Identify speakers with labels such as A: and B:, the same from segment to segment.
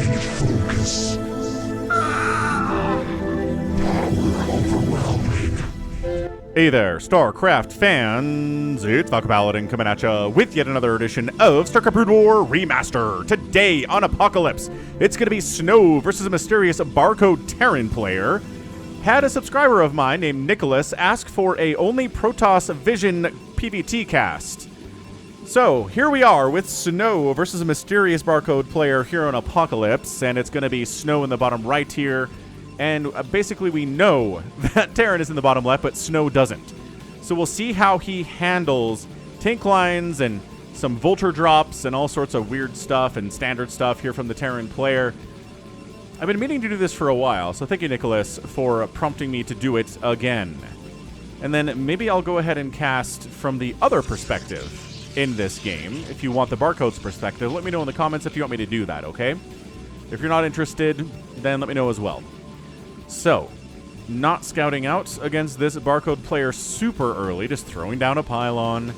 A: focus. Power overwhelming.
B: Hey there, StarCraft fans! It's Falcon Paladin coming at ya with yet another edition of StarCraft Brood War Remaster. Today on Apocalypse, it's gonna be Snow versus a mysterious BARCODE Terran player. Had a subscriber of mine named Nicholas ask for a only Protoss Vision PvT cast. So, here we are with Snow versus a mysterious BARCODE player here on Apocalypse, and it's gonna be Snow in the bottom right here. And basically we know that Terran is in the bottom left, but Snow doesn't. So we'll see how he handles tank lines and some Vulture drops and all sorts of weird stuff and standard stuff here from the Terran player. I've been meaning to do this for a while, so thank you, Nicholas, for prompting me to do it again. And then maybe I'll go ahead and cast from the other perspective in this game. If you want the BARCODE's perspective, let me know in the comments if you want me to do that, okay? If you're not interested, then let me know as well. So, not scouting out against this BARCODE player super early, just throwing down a pylon.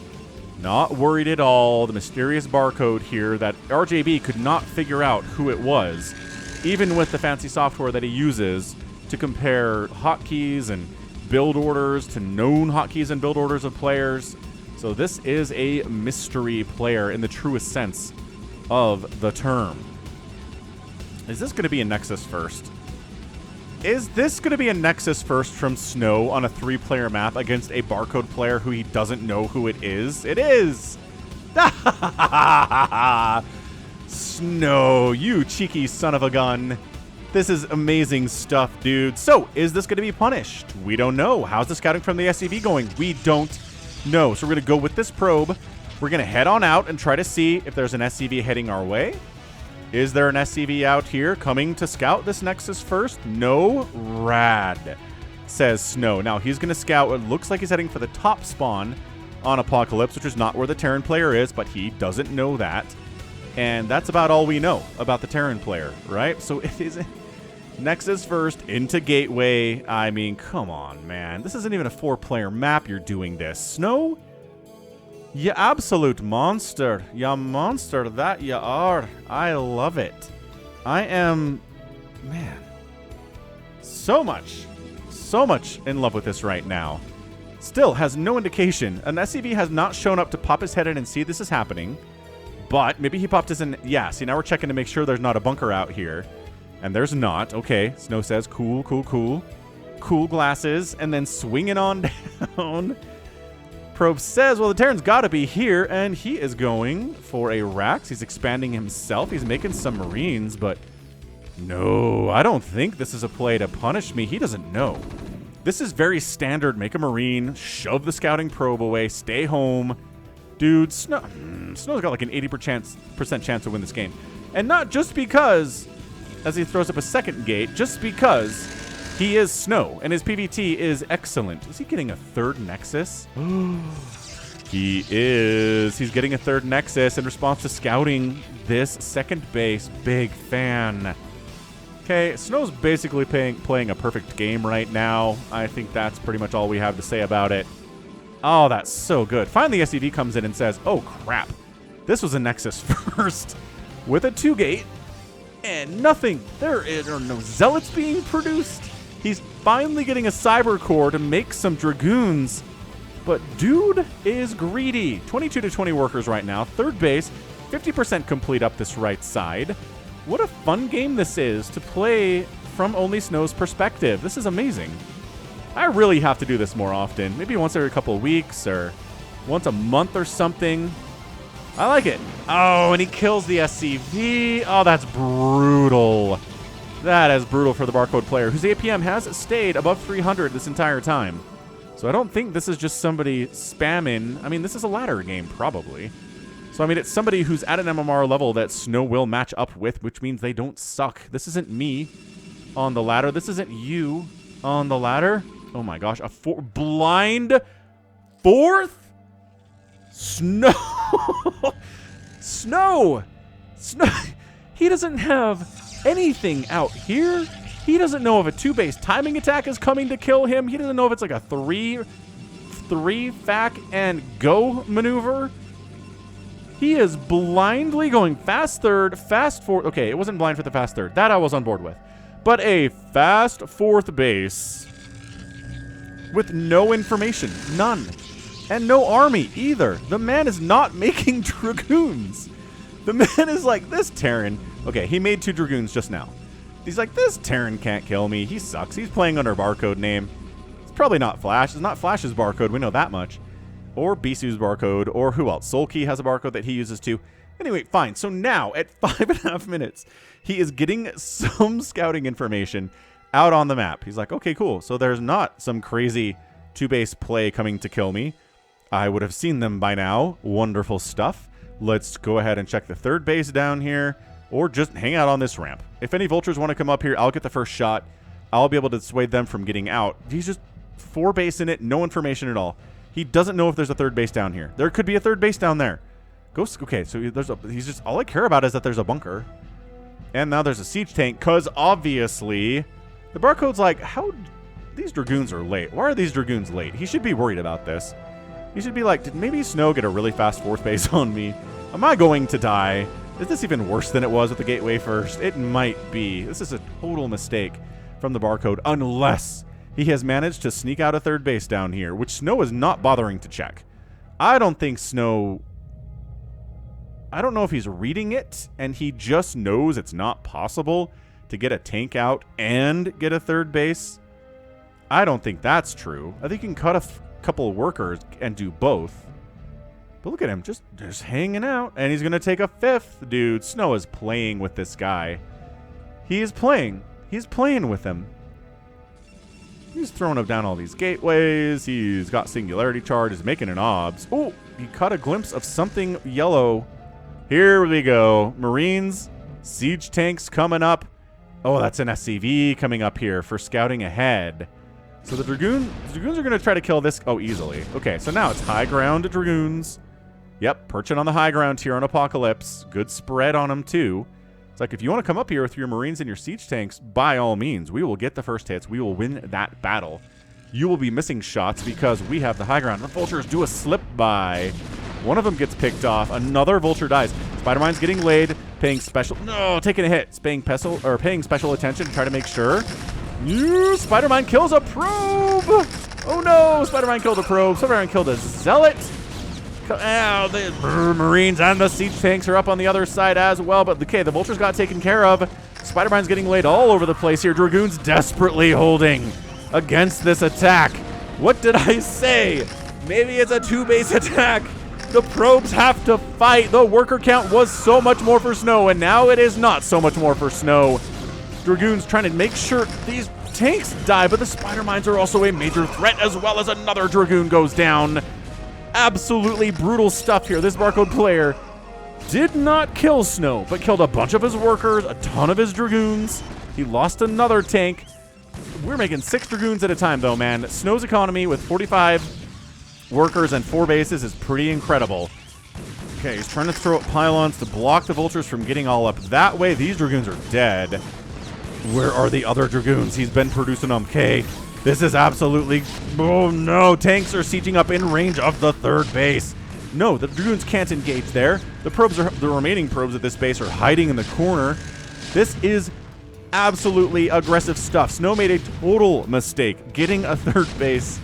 B: Not worried at all. The mysterious BARCODE here that RJB could not figure out who it was, even with the fancy software that he uses to compare hotkeys and build orders to known hotkeys and build orders of players. So this is a mystery player in the truest sense of the term. Is this going to be a Nexus first? Is this going to be a Nexus first from Snow on a 3-player map against a BARCODE player who he doesn't know who it is? It is! Snow, you cheeky son of a gun. This is amazing stuff, dude. So, is this going to be punished? We don't know. How's the scouting from the SCV going? We don't know. So we're going to go with this probe. We're going to head on out and try to see if there's an SCV heading our way. Is there an SCV out here coming to scout this Nexus first? No? Rad, says Snow. Now, he's going to scout. It looks like he's heading for the top spawn on Apocalypse, which is not where the Terran player is, but he doesn't know that. And that's about all we know about the Terran player, right? So it is Nexus first into Gateway. I mean, come on, man. This isn't even a 4-player map you're doing this. Snow? You absolute monster. You monster that you are. I love it. I am, man, so much in love with this right now. Still has no indication. An SCV has not shown up to pop his head in and see this is happening. But maybe he popped his in. Yeah, see, now we're checking to make sure there's not a bunker out here. And there's not. Okay, Snow says, cool, cool, cool. Cool glasses. And then swinging on down. Probe says, well, the Terran's got to be here, and he is going for a Rax. He's expanding himself. He's making some Marines, but no, I don't think this is a play to punish me. He doesn't know. This is very standard. Make a Marine, shove the scouting probe away, stay home. Dude, Snow's got like an 80% chance to win this game. And not just because, as he throws up a second gate, just because he is Snow, and his PvT is excellent. Is he getting a third Nexus? He is. He's getting a third Nexus in response to scouting this second base. Big fan. Okay, Snow's basically playing a perfect game right now. I think that's pretty much all we have to say about it. Oh, that's so good. Finally, SCV comes in and says, oh, crap. This was a Nexus first with a 2-gate and nothing. There are no Zealots being produced. He's finally getting a Cyber Core to make some Dragoons. But dude is greedy. 22 to 20 workers right now. Third base, 50% complete up this right side. What a fun game this is to play from only Snow's perspective. This is amazing. I really have to do this more often. Maybe once every couple of weeks or once a month or something. I like it. Oh, and he kills the SCV. Oh, that's brutal. That is brutal for the BARCODE player, whose APM has stayed above 300 this entire time. So I don't think this is just somebody spamming. I mean, this is a ladder game, probably. So, I mean, it's somebody who's at an MMR level that Snow will match up with, which means they don't suck. This isn't me on the ladder. This isn't you on the ladder. Oh, my gosh. A blind fourth? Snow. Snow. He doesn't have anything out here. He doesn't know if a 2-base timing attack is coming to kill him. He doesn't know if it's like a 3 fac and go maneuver. He is blindly going fast third, fast fourth. Okay, it wasn't blind for the fast third. That I was on board with. But a fast fourth base with no information. None. And no army either. The man is not making Dragoons. The man is like, this Terran. Okay, he made 2 Dragoons just now. He's like, this Terran can't kill me. He sucks. He's playing under BARCODE name. It's probably not Flash. It's not Flash's BARCODE. We know that much. Or Bisu's BARCODE. Or who else? Soulkey has a BARCODE that he uses too. Anyway, fine. So now, at 5.5 minutes, he is getting some scouting information out on the map. He's like, okay, cool. So there's not some crazy 2-base play coming to kill me. I would have seen them by now. Wonderful stuff. Let's go ahead and check the 3rd base down here. Or just hang out on this ramp. If any vultures want to come up here, I'll get the first shot. I'll be able to dissuade them from getting out. He's just 4 base in it, no information at all. He doesn't know if there's a 3rd base down here. There could be a 3rd base down there. Okay, so he's just, all I care about is that there's a bunker. And now there's a siege tank, because obviously the BARCODE's like, how, these Dragoons are late. Why are these Dragoons late? He should be worried about this. He should be like, did maybe Snow get a really fast 4th base on me? Am I going to die? Is this even worse than it was with the Gateway first? It might be. This is a total mistake from the BARCODE, unless he has managed to sneak out a 3rd base down here, which Snow is not bothering to check. I don't think Snow... I don't know if he's reading it, and he just knows it's not possible to get a tank out and get a 3rd base. I don't think that's true. I think you can cut a couple of workers and do both. But look at him, just hanging out. And he's going to take a 5th. Dude, Snow is playing with this guy. He is playing. He's playing with him. He's throwing up down all these gateways. He's got singularity charge. He's making an obs. Oh, he caught a glimpse of something yellow. Here we go. Marines, siege tanks coming up. Oh, that's an SCV coming up here for scouting ahead. So the Dragoons are going to try to kill this. Oh, easily. Okay, so now it's high ground Dragoons. Yep, perching on the high ground here on Apocalypse. Good spread on them, too. It's like, if you want to come up here with your Marines and your siege tanks, by all means, we will get the first hits. We will win that battle. You will be missing shots because we have the high ground. The vultures do a slip by. One of them gets picked off. Another vulture dies. Spider-Mine's getting laid, paying special... No, taking a hit. Paying special attention to try to make sure. Spider-Mine kills a probe! Oh no, Spider-Mine killed a probe. Spider-Mine killed a zealot. Oh, the Marines and the siege tanks are up on the other side as well. But okay, the vultures got taken care of. Spider-Mine's getting laid all over the place here. Dragoons desperately holding against this attack. What did I say? Maybe it's a 2-base attack. The probes have to fight. The worker count was so much more for Snow, and now it is not so much more for Snow. Dragoons trying to make sure these tanks die, but the Spider-Mines are also a major threat, as well as another Dragoon goes down. Absolutely brutal stuff here. This BARCODE player did not kill Snow, but killed a bunch of his workers, a ton of his Dragoons. He lost another tank. We're making 6 Dragoons at a time, though, man. Snow's economy with 45 workers and 4 bases is pretty incredible. Okay, he's trying to throw up pylons to block the vultures from getting all up that way. These Dragoons are dead. Where are the other Dragoons? He's been producing them. Okay, this is absolutely... Oh, no. Tanks are sieging up in range of the 3rd base. No, the Dragoons can't engage there. The remaining probes at this base are hiding in the corner. This is absolutely aggressive stuff. Snow made a total mistake getting a 3rd base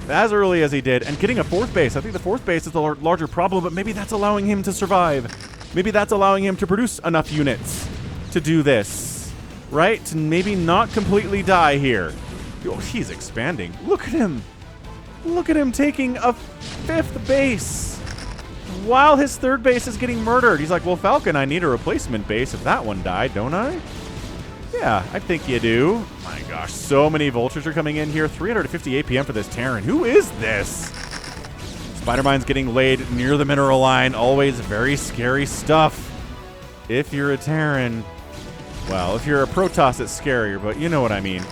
B: as early as he did, and getting a 4th base. I think the 4th base is the larger problem, but maybe that's allowing him to survive. Maybe that's allowing him to produce enough units to do this, right? To maybe not completely die here. Oh, he's expanding. Look at him. Look at him taking a 5th base while his 3rd base is getting murdered. He's like, well, Falcon, I need a replacement base if that one died, don't I? Yeah, I think you do. My gosh, so many vultures are coming in here. 350 APM for this Terran. Who is this? Spider-Mine's getting laid near the mineral line. Always very scary stuff. If you're a Terran. Well, if you're a Protoss, it's scarier, but you know what I mean.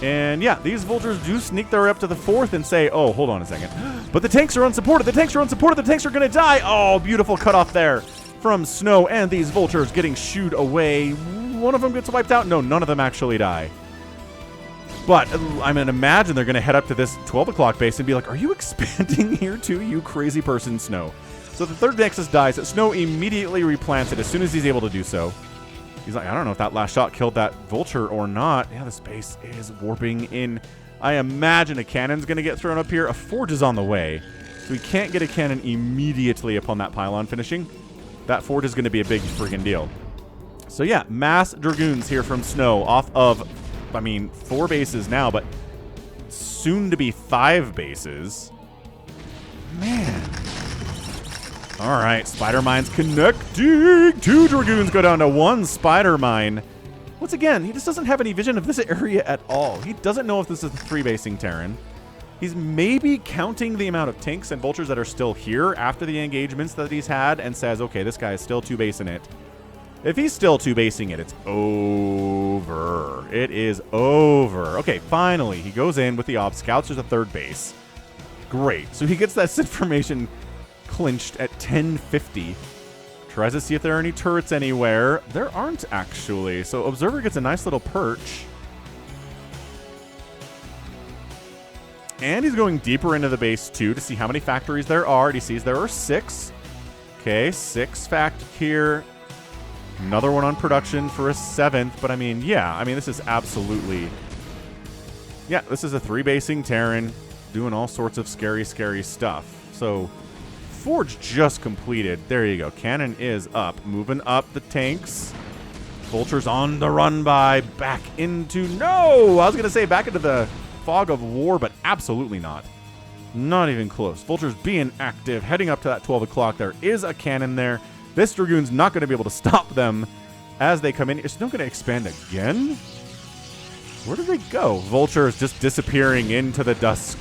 B: And yeah, these vultures do sneak their way up to the 4th and say, oh, hold on a second. But the tanks are unsupported. The tanks are unsupported. The tanks are going to die. Oh, beautiful cutoff there from Snow, and these vultures getting shooed away. One of them gets wiped out. No, none of them actually die. But I mean, imagine they're going to head up to this 12 o'clock base and be like, are you expanding here too, you crazy person, Snow? So the third Nexus dies. Snow immediately replants it as soon as he's able to do so. He's like, I don't know if that last shot killed that vulture or not. Yeah, the space is warping in. I imagine a cannon's going to get thrown up here. A forge is on the way. So we can't get a cannon immediately upon that pylon finishing. That forge is going to be a big friggin' deal. So yeah, mass Dragoons here from Snow off of, I mean, 4 bases now, but soon to be 5 bases. Man. All right, Spider Mine's connecting. 2 Dragoons go down to 1 Spider Mine. Once again, he just doesn't have any vision of this area at all. He doesn't know if this is a 3-basing Terran. He's maybe counting the amount of tanks and vultures that are still here after the engagements that he's had and says, okay, this guy is still 2-basing it. If he's still 2-basing it, it's over. It is over. Okay, finally, he goes in with the Ob Scouts. There's a 3rd base. Great. So he gets that information clinched at 1050. Tries to see if there are any turrets anywhere. There aren't, actually. So Observer gets a nice little perch. And he's going deeper into the base, too, to see how many factories there are. And he sees there are 6. Okay, 6 fact here. Another one on production for a 7th. But, I mean, yeah. I mean, this is absolutely... Yeah, this is a 3-basing Terran doing all sorts of scary, scary stuff. So, Forge just completed. There you go. Cannon is up. Moving up the tanks. Vultures on the run by. Back into... No! I was going to say back into the... fog of war, but absolutely not. Not even close. Vultures being active, heading up to that 12 o'clock. There is a cannon there. This Dragoon's not going to be able to stop them as they come in. Is Snow going to expand again? Where did they go? Vultures just disappearing into the dusk,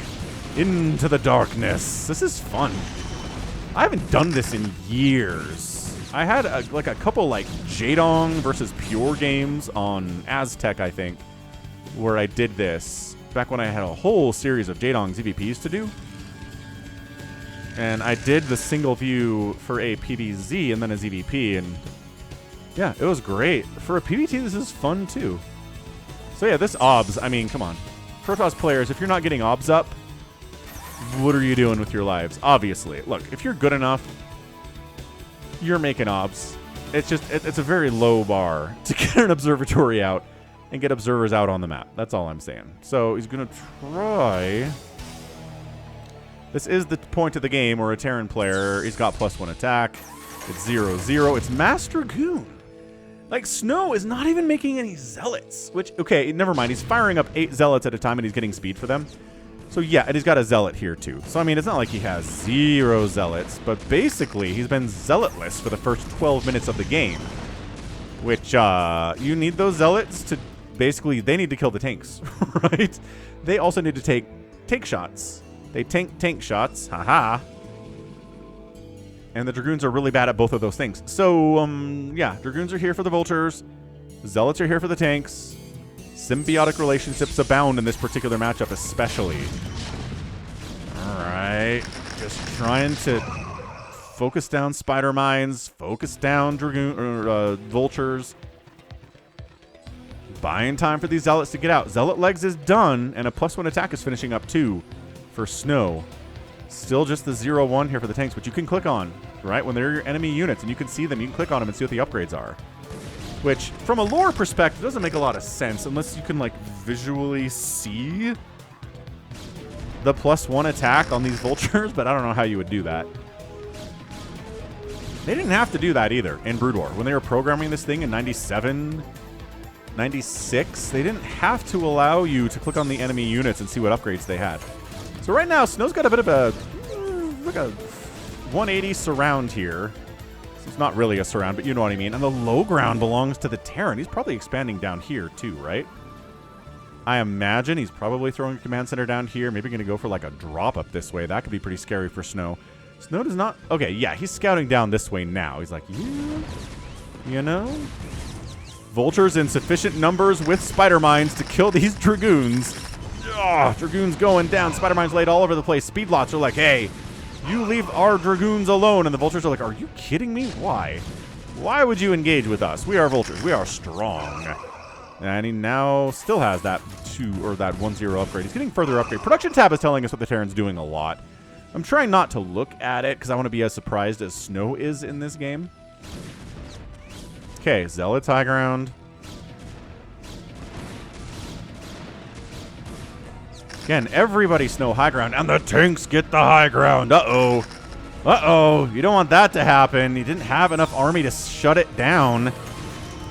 B: into the darkness. This is fun. I haven't done this in years. I had a couple like Jadong versus Pure games on Aztec, I think, where I did this. Back when I had a whole series of Jadong's EVPs to do. And I did the single view for a PvZ and then a ZVP, and yeah, it was great. For a PvT, this is fun too. So yeah, this OBS, I mean, come on. Protoss players, if you're not getting OBS up, what are you doing with your lives? Obviously. Look, if you're good enough, you're making OBS. It's just, it's a very low bar to get an observatory out and get observers out on the map. That's all I'm saying. So he's going to try... This is the point of the game where a Terran player, he's got +1 attack. It's 0-0. It's Mass Dragoon. Like, Snow is not even making any Zealots. Which, okay, never mind. He's firing up 8 Zealots at a time and he's getting speed for them. So yeah, and he's got a Zealot here too. So I mean, it's not like he has 0 Zealots. But basically, he's been Zealotless for the first 12 minutes of the game. Which, you need those Zealots to... Basically, they need to kill the tanks, right? They also need to take tank shots. They tank shots. Haha. And the Dragoons are really bad at both of those things. So, yeah, Dragoons are here for the Vultures. Zealots are here for the tanks. Symbiotic relationships abound in this particular matchup, especially. All right. Just trying to focus down Spider Mines, focus down Vultures. Buying time for these Zealots to get out. Zealot legs is done, and a +1 attack is finishing up too for Snow. Still just the 0-1 here for the tanks, but you can click on, right? When they're your enemy units and you can see them, you can click on them and see what the upgrades are. Which, from a lore perspective, doesn't make a lot of sense unless you can, like, visually see the +1 attack on these Vultures, but I don't know how you would do that. They didn't have to do that either in Brood War. When they were programming this thing in 97... 96, they didn't have to allow you to click on the enemy units and see what upgrades they had. So right now, Snow's got a bit of a, like a 180 surround here. So it's not really a surround, but you know what I mean. And the low ground belongs to the Terran. He's probably expanding down here too, right? I imagine he's probably throwing a command center down here. Maybe going to go for like a drop up this way. That could be pretty scary for Snow. Snow does not... Okay, yeah, he's scouting down this way now. He's like, yeah, you know... Vultures in sufficient numbers with Spider Mines to kill these Dragoons. Ugh, Dragoons going down. Spider Mines laid all over the place. Speedlots are like, hey, you leave our Dragoons alone. And the Vultures are like, are you kidding me? Why? Why would you engage with us? We are Vultures. We are strong. And he now still has that 1-0 upgrade. He's getting further upgrade. Production tab is telling us what the Terran's doing a lot. I'm trying not to look at it because I want to be as surprised as Snow is in this game. Okay, Zealots high ground. Again, everybody Snow high ground, and the tanks get the high ground. Uh-oh. Uh-oh. You don't want that to happen. You didn't have enough army to shut it down.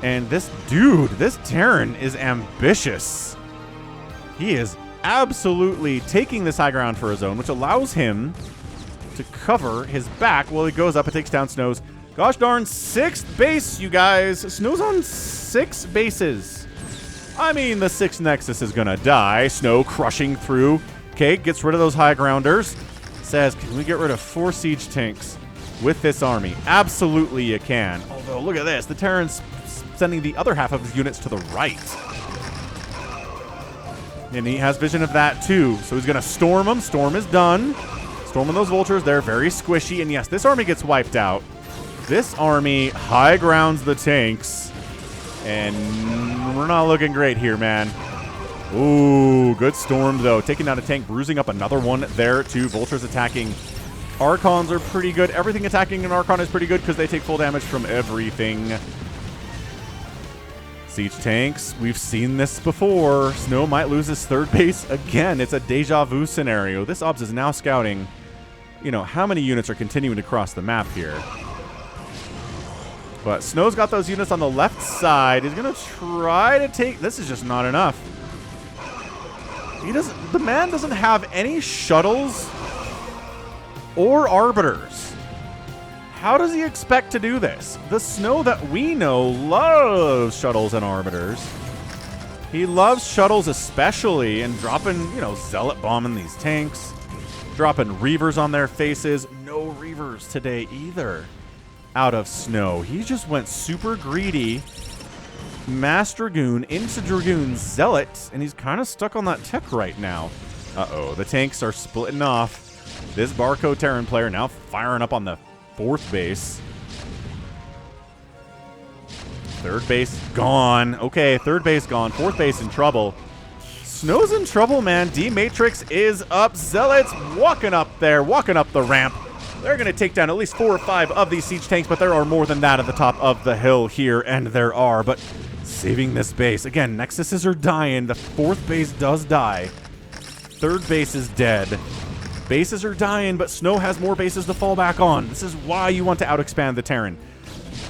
B: And this dude, this Terran is ambitious. He is absolutely taking this high ground for his own, which allows him to cover his back while he goes up and takes down Snow's. Gosh darn, 6th base, you guys. Snow's on 6 bases. I mean, the 6th Nexus is going to die. Snow crushing through. Okay, gets rid of those high grounders. Says, can we get rid of 4 siege tanks with this army? Absolutely you can. Although, look at this. The Terran's sending the other half of his units to the right. And he has vision of that too. So he's going to storm them. Storm is done. Storming those vultures. They're very squishy. And yes, this army gets wiped out. This army high grounds the tanks. And we're not looking great here, man. Ooh, good storm, though. Taking down a tank, bruising up another one there, too. Vultures attacking. Archons are pretty good. Everything attacking an Archon is pretty good because they take full damage from everything. Siege tanks. We've seen this before. Snow might lose his 3rd base again. It's a deja vu scenario. This Obs is now scouting, you know, how many units are continuing to cross the map here. But Snow's got those units on the left side. He's going to try to take... This is just not enough. He doesn't... The man doesn't have any shuttles or arbiters. How does he expect to do this? The Snow that we know loves shuttles and arbiters. He loves shuttles especially, and dropping, you know, Zealot bombing these tanks. Dropping Reavers on their faces. No Reavers today either. Out of Snow. He just went super greedy. Mass Dragoon into Dragoon Zealot, and he's kind of stuck on that tech right now. Uh-oh, the tanks are splitting off. This BARCODE Terran player now firing up on the 4th base. 3rd base gone. Okay, 3rd base gone. 4th base in trouble. Snow's in trouble, man. D-Matrix is up. Zealots walking up there, walking up the ramp. They're going to take down at least 4 or 5 of these siege tanks, but there are more than that at the top of the hill here, and there are. But saving this base. Again, Nexuses are dying. The 4th base does die. 3rd base is dead. Bases are dying, but Snow has more bases to fall back on. This is why you want to out-expand the Terran.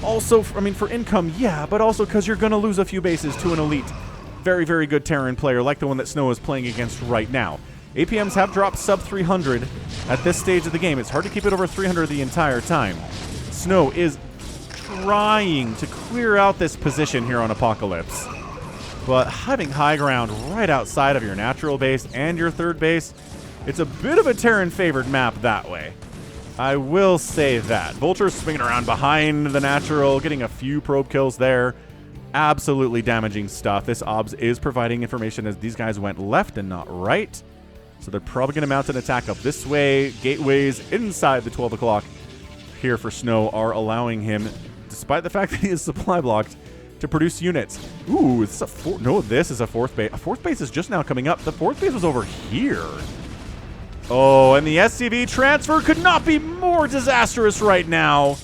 B: Also, I mean, for income, yeah, but also because you're going to lose a few bases to an elite, very, very good Terran player like the one that Snow is playing against right now. APMs have dropped sub 300 at this stage of the game. It's hard to keep it over 300 the entire time. Snow is trying to clear out this position here on Apocalypse. But having high ground right outside of your natural base and your 3rd base, it's a bit of a Terran-favored map that way. I will say that. Vultures swinging around behind the natural, getting a few probe kills there. Absolutely damaging stuff. This OBS is providing information as these guys went left and not right. So they're probably going to mount an attack up this way. Gateways inside the 12 o'clock here for Snow are allowing him, despite the fact that he is supply blocked, to produce units. Ooh, is this a no, this is a 4th base. A 4th base is just now coming up. The 4th base was over here. Oh, and the SCV transfer could not be more disastrous right now.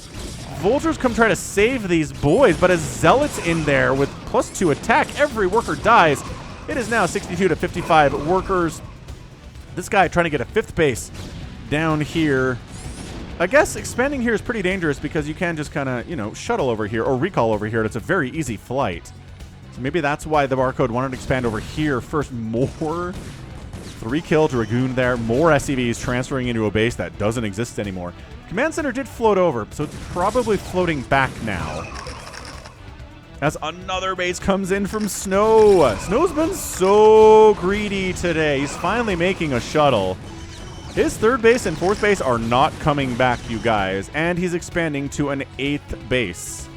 B: Vultures come try to save these boys, but as Zealots in there with +2 attack, every worker dies. It is now 62 to 55 workers. This guy trying to get a 5th base down here. I guess expanding here is pretty dangerous because you can just kind of, you know, shuttle over here or recall over here. And it's a very easy flight. So maybe that's why the BARCODE wanted to expand over here first. More 3-kill Dragoon there. More SCVs transferring into a base that doesn't exist anymore. Command Center did float over, so it's probably floating back now. As another base comes in from Snow. Snow's been so greedy today. He's finally making a shuttle. His 3rd base and 4th base are not coming back, you guys. And he's expanding to an 8th base.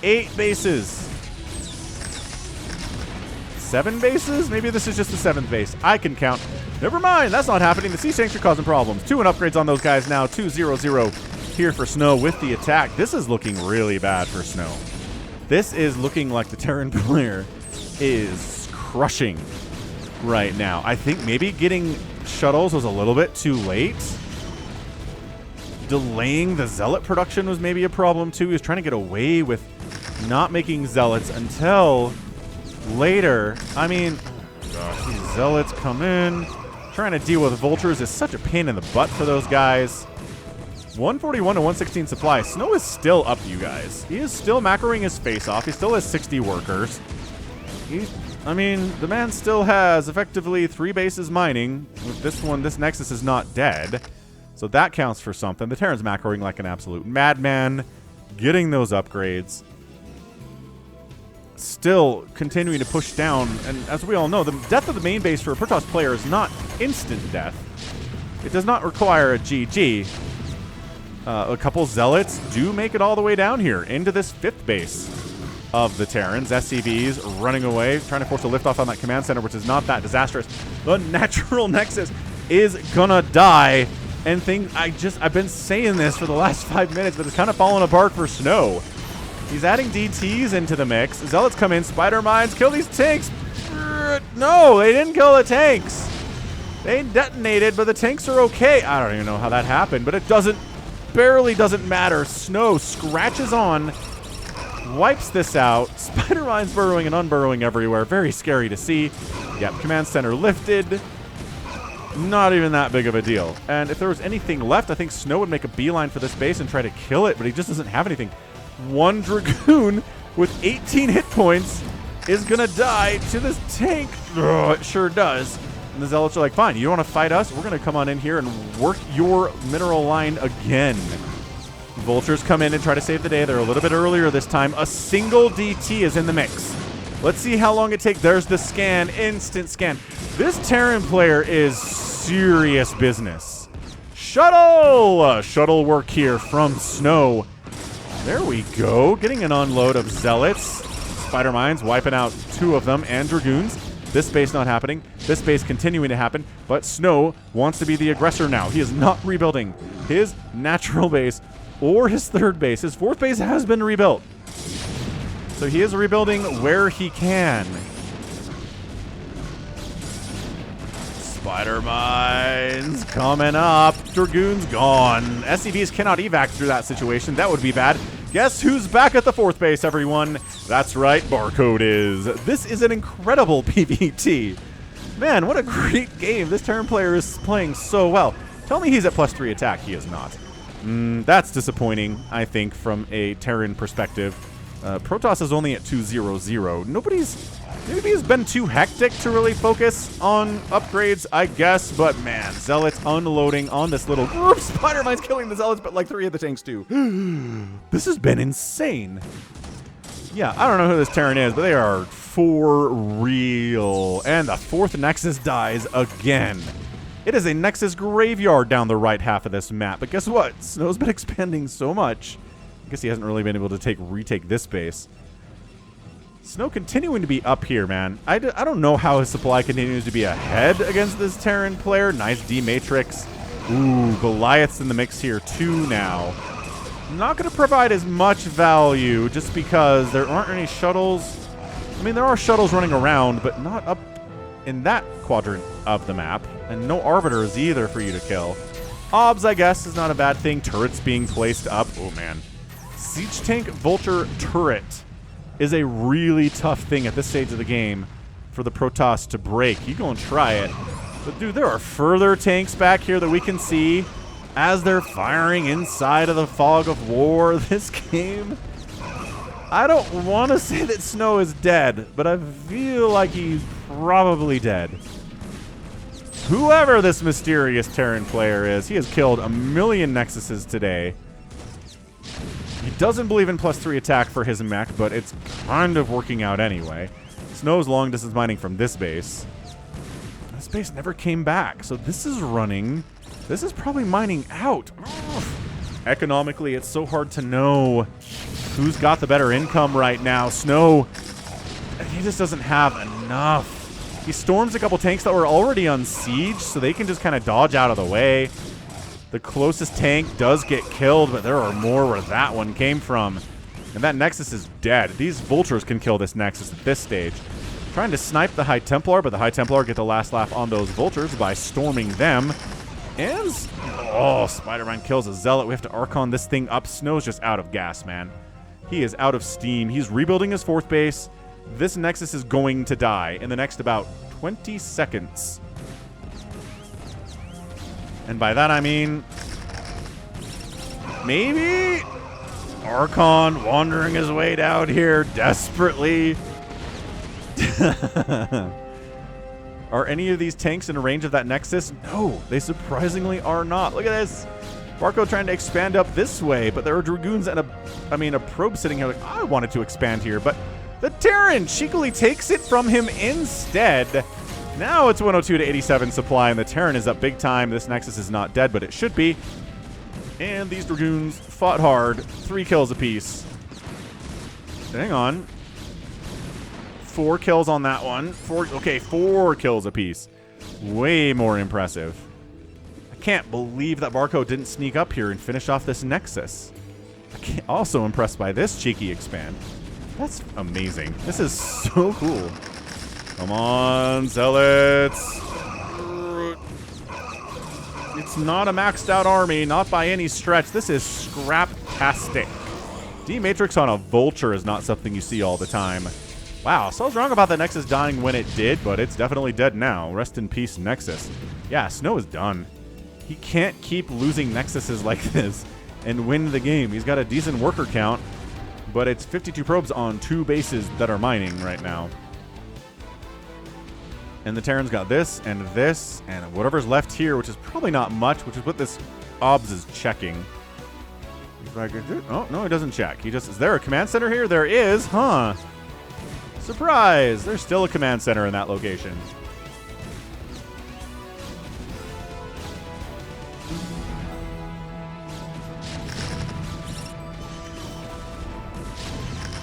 B: 8 bases. 7 bases? Maybe this is just the 7th base. I can count. Never mind, that's not happening. The siege tanks are causing problems. 2 and upgrades on those guys now. 2-0-0 here for Snow with the attack. This is looking really bad for Snow. This is looking like the Terran player is crushing right now. I think maybe getting shuttles was a little bit too late. delaying the Zealot production was maybe a problem too. He was trying to get away with not making Zealots until later. I mean, gosh, these Zealots come in. Trying to deal with Vultures is such a pain in the butt for those guys. 141 to 116 supply. Snow is still up, you guys. He is still macroing his face off. He still has 60 workers. I mean, the man still has effectively 3 bases mining. With this one, this Nexus is not dead. So that counts for something. The Terran's macroing like an absolute madman. Getting those upgrades. Still continuing to push down. And as we all know, the death of the main base for a Protoss player is not instant death. It does not require a GG. A couple Zealots do make it all the way down here into this 5th base of the Terrans. SCVs running away, trying to force a liftoff on that command center, which is not that disastrous. The natural Nexus is gonna die. And I've been saying this for the last 5 minutes, but it's kind of falling apart for Snow. He's adding DTs into the mix. Zealots come in, Spider Mines, kill these tanks. No, they didn't kill the tanks. They detonated, but the tanks are okay. I don't even know how that happened, but it barely doesn't matter. Snow scratches on, wipes this out. Spider Mines burrowing and unburrowing everywhere. Very scary to see. Yep, command center lifted. Not even that big of a deal. And if there was anything left, I think Snow would make a beeline for this base and try to kill it, but he just doesn't have anything. One Dragoon with 18 hit points is gonna die to this tank. It sure does. And the Zealots are like, fine, you don't want to fight us? We're going to come on in here and work your mineral line again. Vultures come in and try to save the day. They're a little bit earlier this time. A single DT is in the mix. Let's see how long it takes. There's the scan. Instant scan. This Terran player is serious business. Shuttle! Shuttle work here from Snow. There we go. Getting an unload of Zealots. Spider Mines wiping out 2 of them and Dragoons. This base not happening. This base continuing to happen. But Snow wants to be the aggressor now. He is not rebuilding his natural base or his 3rd base. His 4th base has been rebuilt. So he is rebuilding where he can. Spider Mines coming up. Dragoons gone. SCVs cannot evac through that situation. That would be bad. Guess who's back at the 4th base, everyone? That's right, BARCODE is. This is an incredible PvT. Man, what a great game. This Terran player is playing so well. Tell me he's at +3 attack. He is not. That's disappointing, I think, from a Terran perspective. Protoss is only at 200. Maybe it's been too hectic to really focus on upgrades, I guess. But man, Zealots unloading on this little group. Spider Mine's killing the Zealots, but like 3 of the tanks too. This has been insane. Yeah, I don't know who this Terran is, but they are for real. And the 4th Nexus dies again. It is a Nexus graveyard down the right half of this map. But guess what? Snow's been expanding so much. I guess he hasn't really been able to retake this base. Snow continuing to be up here, man. I don't know how his supply continues to be ahead against this Terran player. Nice D-Matrix. Ooh, Goliath's in the mix here too now. Not going to provide as much value just because there aren't any shuttles. I mean, there are shuttles running around, but not up in that quadrant of the map. And no arbiters either for you to kill. Obs, I guess, is not a bad thing. Turrets being placed up. Oh, man. Siege Tank Vulture Turret is a really tough thing at this stage of the game for the Protoss to break. You go and try it. But, dude, there are further tanks back here that we can see as they're firing inside of the fog of war. This game, I don't want to say that Snow is dead, but I feel like he's probably dead. Whoever this mysterious Terran player is, he has killed a million Nexuses today. He doesn't believe in +3 attack for his mech, but it's kind of working out anyway. Snow's long distance mining from this base. This base never came back, so this is running. This is probably mining out. Ugh. Economically, it's so hard to know who's got the better income right now. Snow, he just doesn't have enough. He storms a couple tanks that were already on siege, so they can just kind of dodge out of the way. The closest tank does get killed, but there are more where that one came from. And that Nexus is dead. These Vultures can kill this Nexus at this stage. Trying to snipe the High Templar, but the High Templar get the last laugh on those Vultures by storming them. And, oh, Spider-Man kills a Zealot. We have to Archon this thing up. Snow's just out of gas, man. He is out of steam. He's rebuilding his 4th base. This Nexus is going to die in the next about 20 seconds. And by that I mean, maybe Archon wandering his way down here desperately. Are any of these tanks in range of that Nexus? No, they surprisingly are not. Look at this. BARCODE trying to expand up this way, but there are Dragoons and a probe sitting here like, I wanted to expand here, but the Terran cheekily takes it from him instead. Now it's 102 to 87 supply, and the Terran is up big time. This Nexus is not dead, but it should be. And these Dragoons fought hard. 3 kills apiece. Hang on. 4 kills on that one. 4 kills apiece. Way more impressive. I can't believe that BARCODE didn't sneak up here and finish off this Nexus. Also impressed by this cheeky expand. That's amazing. This is so cool. Come on, Zealots. It's not a maxed out army, not by any stretch. This is scrap-tastic. D-Matrix on a Vulture is not something you see all the time. Wow, so I was wrong about the Nexus dying when it did, but it's definitely dead now. Rest in peace, Nexus. Yeah, Snow is done. He can't keep losing Nexuses like this and win the game. He's got a decent worker count, but it's 52 probes on 2 bases that are mining right now. And the Terran's got this and whatever's left here, which is probably not much, which is what this OBS is checking. He's like, oh, no, he doesn't check. He just, is there a command center here? There is, huh? Surprise! There's still a command center in that location.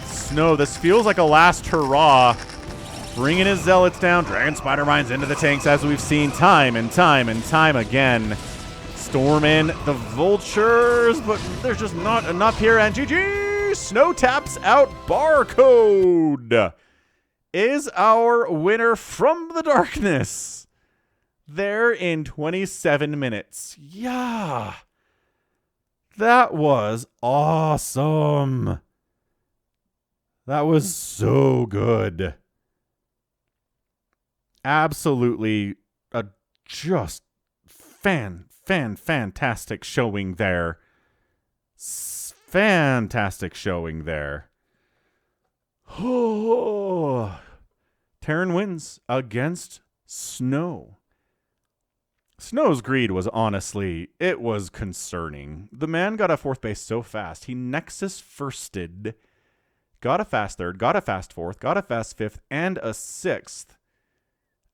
B: Snow, this feels like a last hurrah. Bringing his Zealots down, dragging Spider Mines into the tanks as we've seen time and time and time again. Storm in the Vultures, but there's just not enough here. And GG! Snow taps out BARCODE. Is our winner from the darkness. There in 27 minutes. Yeah. That was awesome. That was so good. Absolutely a just fantastic showing there. Fantastic showing there. Oh. Terran wins against Snow. Snow's greed was honestly, it was concerning. The man got a 4th base so fast. He Nexus firsted, got a fast 3rd, got a fast 4th, got a fast 5th, and a 6th.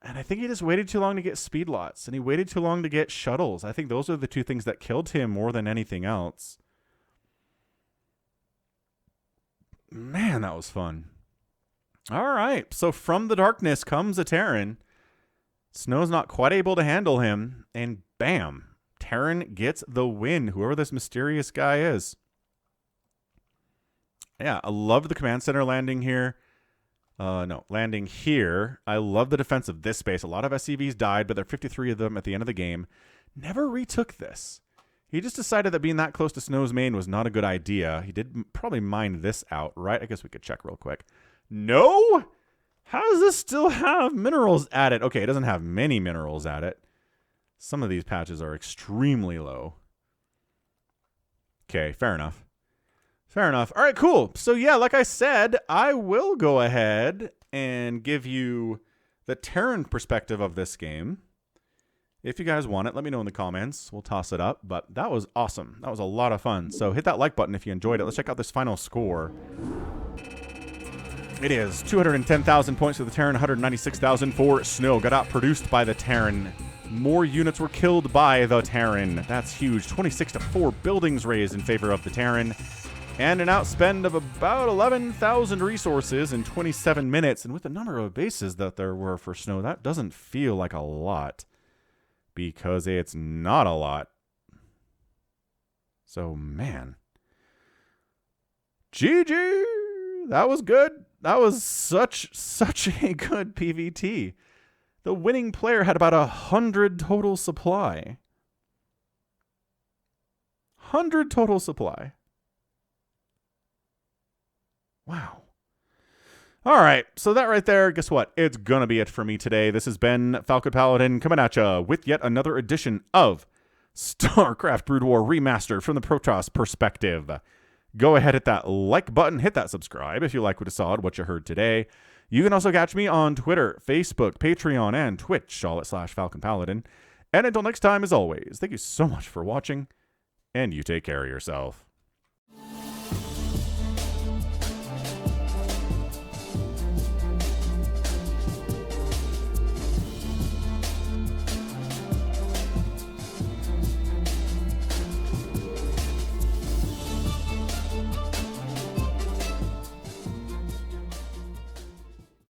B: And I think he just waited too long to get speed lots, and he waited too long to get shuttles. I think those are the 2 things that killed him more than anything else. Man, that was fun. All right, so from the darkness comes a Terran. Snow's not quite able to handle him, and bam, Terran gets the win, whoever this mysterious guy is. Yeah, I love the command center landing here. Landing here. I love the defense of this space. A lot of SCVs died, but there are 53 of them at the end of the game. Never retook this. He just decided that being that close to Snow's main was not a good idea. He did probably mine this out, right? I guess we could check real quick. No? How does this still have minerals at it? Okay, it doesn't have many minerals at it. Some of these patches are extremely low. Okay, fair enough. Fair enough. All right, cool. So yeah, like I said, I will go ahead and give you the Terran perspective of this game. If you guys want it, let me know in the comments. We'll toss it up, but that was awesome. That was a lot of fun. So hit that like button if you enjoyed it. Let's check out this final score. It is 210,000 points for the Terran, 196,000 for Snow. Got outproduced by the Terran. More units were killed by the Terran. That's huge. 26 to 4 buildings raised in favor of the Terran. And an outspend of about 11,000 resources in 27 minutes. And with the number of bases that there were for Snow, that doesn't feel like a lot. Because it's not a lot. So, man. GG! That was good. That was such a good PvT. The winning player had about 100 total supply. 100 total supply. Wow. All right, so that right there, guess what? It's going to be it for me today. This has been Falcon Paladin coming at you with yet another edition of StarCraft Brood War Remastered from the Protoss perspective. Go ahead, hit that like button, hit that subscribe if you like what you saw, what you heard today. You can also catch me on Twitter, Facebook, Patreon, and Twitch, all at /Falcon Paladin. And until next time, as always, thank you so much for watching, and you take care of yourself.